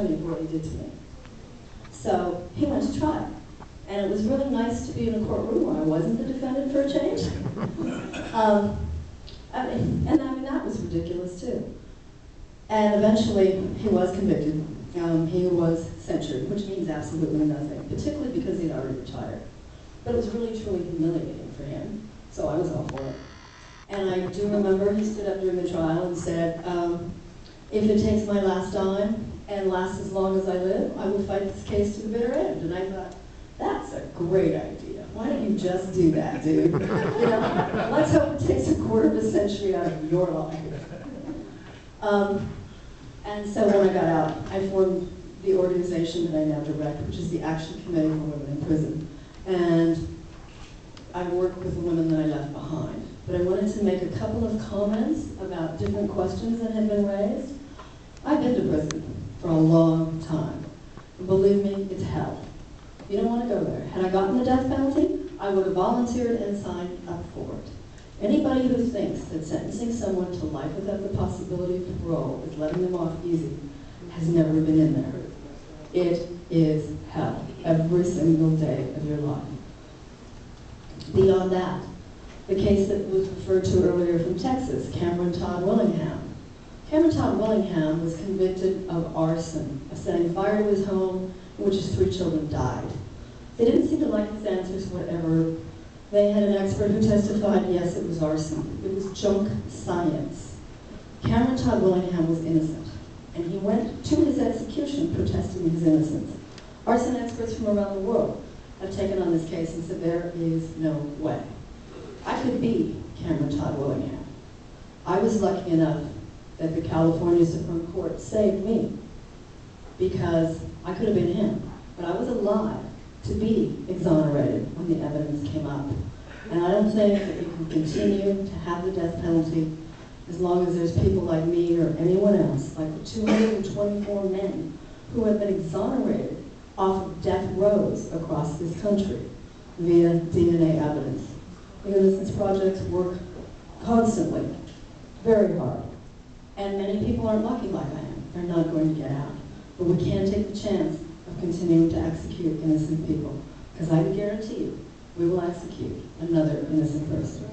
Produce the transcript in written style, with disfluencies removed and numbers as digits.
attorney for what he did to me. So he went to trial. And it was really nice to be in a courtroom where I wasn't the defendant for a change. That was ridiculous too. And eventually he was convicted. He was censured, which means absolutely nothing, particularly because he'd already retired. But it was really, truly humiliating for him, so I was all for it. And I do remember he stood up during the trial and said, if it takes my last dime and lasts as long as I live, I will fight this case to the bitter end. And I thought, that's a great idea. Why don't you just do that, dude? Let's hope it takes a quarter of a century out of your life. And so when I got out, I formed the organization that I now direct, which is the Action Committee for Women in Prison. And I work with the women that I left behind. But I wanted to make a couple of comments about different questions that have been raised. I've been to prison for a long time. And believe me, it's hell. You don't want to go there. Had I gotten the death penalty, I would have volunteered and signed up for it. Anybody who thinks that sentencing someone to life without the possibility of parole is letting them off easy has never been in there. It is hell every single day of your life. Beyond that, the case that was referred to earlier from Texas, Cameron Todd Willingham. Cameron Todd Willingham was convicted of arson, of setting fire to his home in which his 3 children died. They didn't seem to like his answers, whatever. They had an expert who testified, yes, it was arson. It was junk science. Cameron Todd Willingham was innocent, and he went to his execution protesting his innocence. Arson experts from around the world have taken on this case and said there is no way. I could be Cameron Todd Willingham. I was lucky enough that the California Supreme Court saved me because I could have been him, but I was alive to be exonerated when the evidence came up. And I don't think that you can continue to have the death penalty as long as there's people like me or anyone else, like the 224 men who have been exonerated off of death rows across this country via DNA evidence. The Innocence Projects work constantly, very hard. And many people aren't lucky like I am. They're not going to get out. But we can take the chance of continuing to execute innocent people. Because I can guarantee you, we will execute another innocent person.